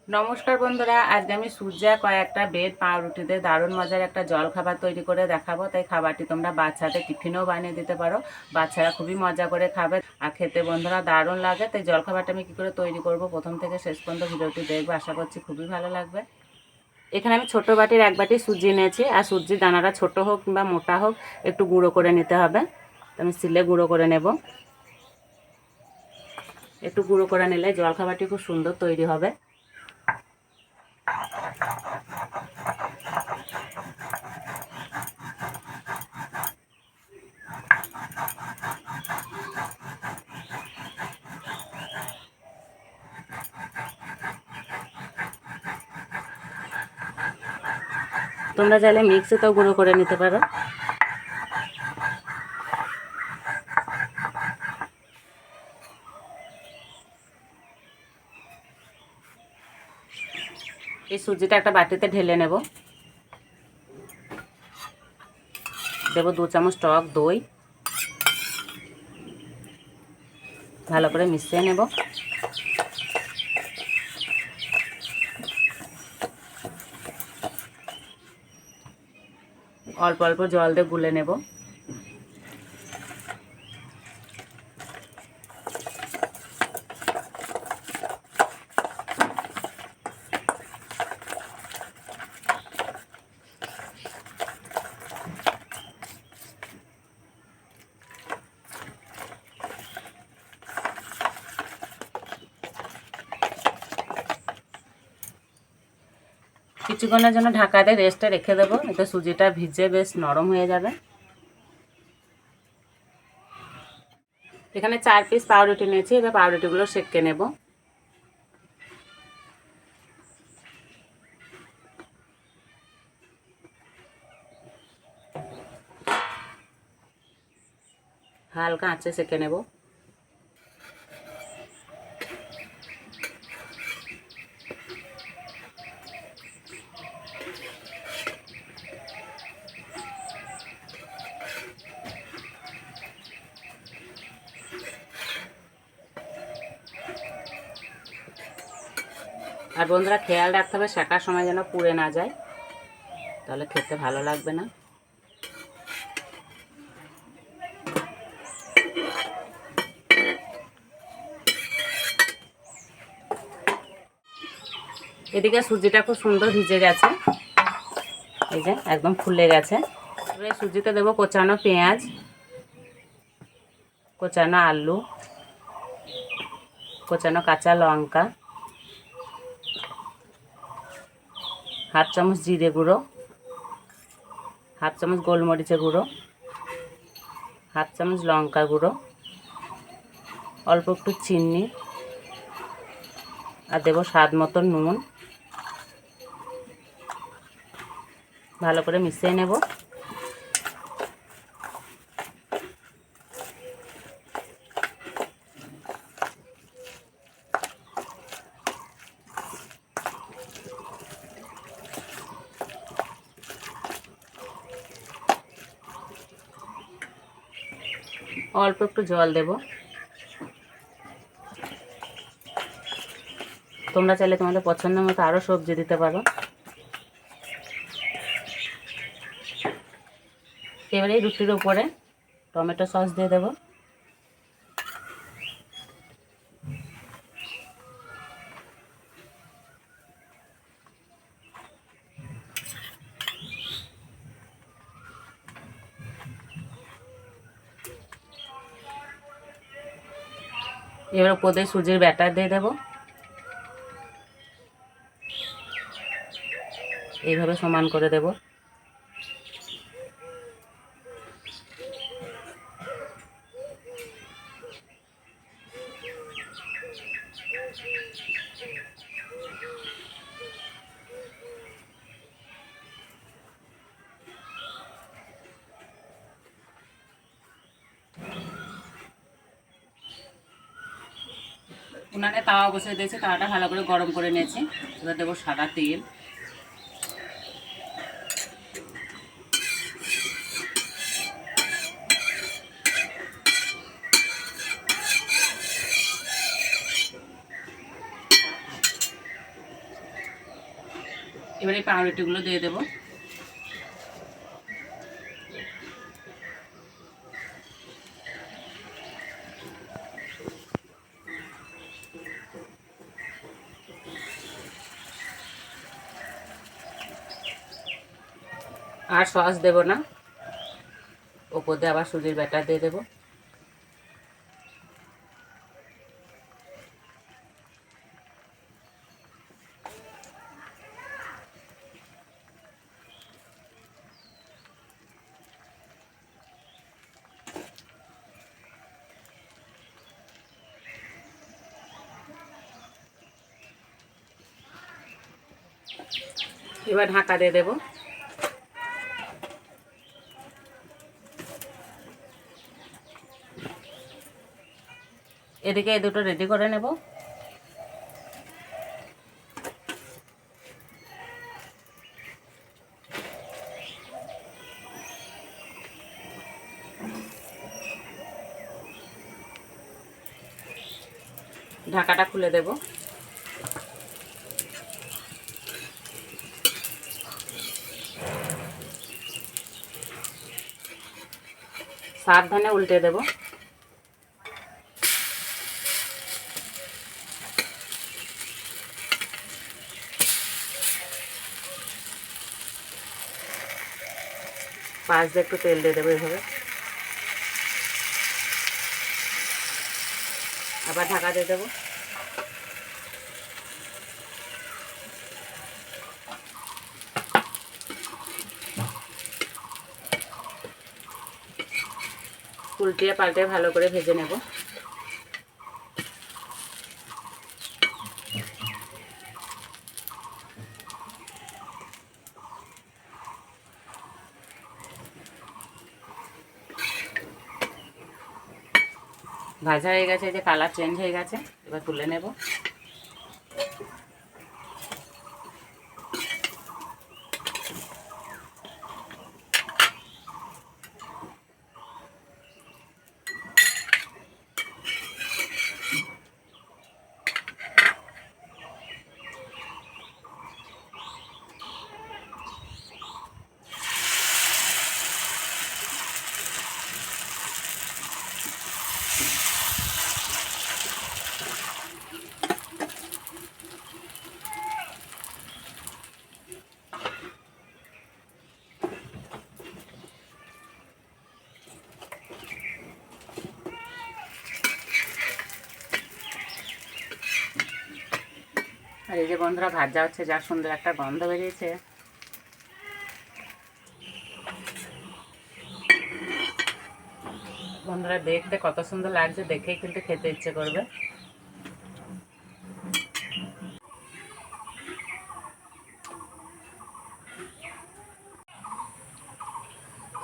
নমস্কার বন্ধুরা, আজকে আমি সুজা কয়েকটা ব্রেড পাউরুটি দিয়ে দারুণ মজার একটা জল খাবার তৈরি করে দেখাবো। তাই খাবারটি তোমরা বাচ্চাদের টিফিনেও বানিয়ে দিতে পারো। বাচ্চারা খুবই মজা করে খাবে আর খেতে বন্ধুরা দারুণ লাগে। তাই জল খাবারটা আমি কী করে তৈরি করব প্রথম থেকে শেষ পর্যন্ত ভিডিওটি দেখবো, আশা করছি খুবই ভালো লাগবে। এখানে আমি ছোট বাটির 1 বাটি সুজি নিয়েছি, আর সুজির দানাটা ছোট হোক কিংবা মোটা হোক একটু গুঁড়ো করে নিতে হবে। আমি সিলে গুঁড়ো করে নেব। একটু গুঁড়ো করে নিলে জল খাবারটি খুব সুন্দর তৈরি হবে। তোমরা চাইলে মিক্সিতেও গুঁড়ো করে নিতে পারো। এই সুজিটা একটা বাটিতে ঢেলে নেব। দেব 2 চামচ টক দই, ভালো করে মিশিয়ে নেব। অল্প অল্প জল দিয়ে গুলে নেব। কিছুক্ষণের জন্য ঢাকা দিয়ে রেস্টে রেখে দেবো, এতে সুজিটা ভিজে বেশ নরম হয়ে যাবে। এখানে 4 পিস পাউরুটি নিয়েছি, এবার পাউরুটিগুলো সেঁকে নেব। হালকা আঁচে সেঁকে নেব। আর বন্ধুরা খেয়াল রাখতে হবে সেকার সময় যেন পুড়ে না যায়, তাহলে খেতে ভালো লাগবে না। এদিকে সুজিটা খুব সুন্দর ভিজে গেছে, এই যে একদম ফুলে গেছে। এবারে সুজিতে দেবো কোচানো পেঁয়াজ, কোচানো আলু, কোচানো কাঁচা লঙ্কা, হাফ চামচ জিরে গুঁড়ো, হাফ চামচ গোলমরিচের গুঁড়ো, হাফ চামচ লঙ্কা গুঁড়ো, অল্প একটু চিনি, আর দেবো স্বাদ মতো নুন। ভালো করে মিশিয়ে নেব। অল্প একটু জল দেব। তোমরা চাইলে তোমাদের পছন্দ মতো আরও সবজি দিতে পারো। এবারে এই রুটির উপরে টমেটো সস দিয়ে দেব। এবার উপর দিয়ে সুজির ব্যাটার দিয়ে দেব। এইভাবে সমান করে দেব। উনানে তাওয়া বসিয়ে দিয়েছি, তাওয়াটা ভালো করে গরম করে নিয়েছি। এবার দেবো সাদা তেল। এবার এই পাউরুটিগুলো দিয়ে দেবো। আর সস দেব না, ওপর দিয়ে আবার সুজির ব্যাটার দিয়ে দেবো। এবার ঢাকা দিয়ে দেবো। এদিকে এই দুটো রেডি করে নেব। ঢাকাটা খুলে দেব। সাবধানে উল্টে দেব। পাশ দিয়ে একটু তেল দিয়ে দেবো এভাবে। আবার ঢাকা দিয়ে দেবো। উল্টিয়ে পাল্টে ভালো করে ভেজে নেব। ভাজা হয়ে গেছে, যে কালার চেঞ্জ হয়ে গেছে, এবার তুলে নেব। আর এই যে বন্ধুরা ভাজা হচ্ছে, যা সুন্দর একটা গন্ধ বেরিয়েছে। বন্ধুরা দেখতে কত সুন্দর লাগছে, দেখেই কিন্তু খেতে ইচ্ছে করবে।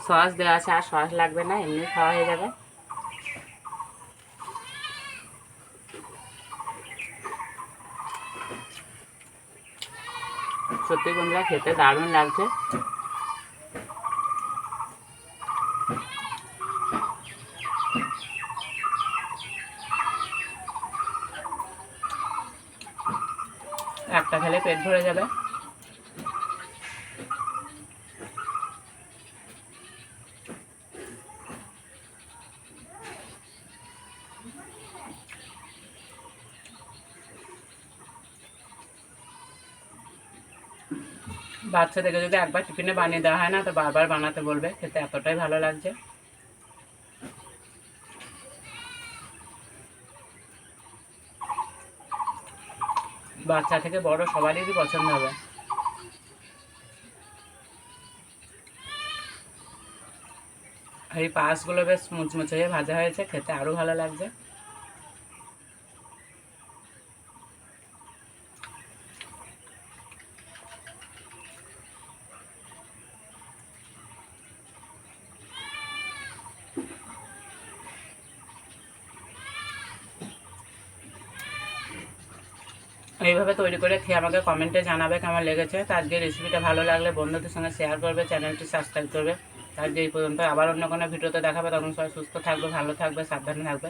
সস দেওয়া আছে, আর সস লাগবে না, এমনি খাওয়া হয়ে যাবে। সত্যি বন্ধুরা খেতে দারুণ লাগছে। একটা খেলে পেট ভরে যাবে। বাচ্চাদেরকে যদি একবার টিফিনে বানিয়ে দেওয়া হয় না, তো বারবার বানাতে বলবে, খেতে এতটাই ভালো লাগছে। বাচ্চা থেকে বড় সবারই পছন্দ হবে। আর এই পাশগুলো বেশ মুচমুচে হয়ে ভাজা হয়েছে, খেতে আরও ভালো লাগছে। এইভাবে তৈরি করে খেয়ে আমাকে কমেন্টে জানাবে কেমন লেগেছে। তো আজকে রেসিপিটা ভালো লাগলে বন্ধুদের সঙ্গে শেয়ার করবে, চ্যানেলটি সাবস্ক্রাইব করবে। আজকে এই পর্যন্ত, আবার অন্য কোনো ভিডিওতে দেখাবে। তখন সবাই সুস্থ থাকবে, ভালো থাকবে, সাবধানে থাকবে।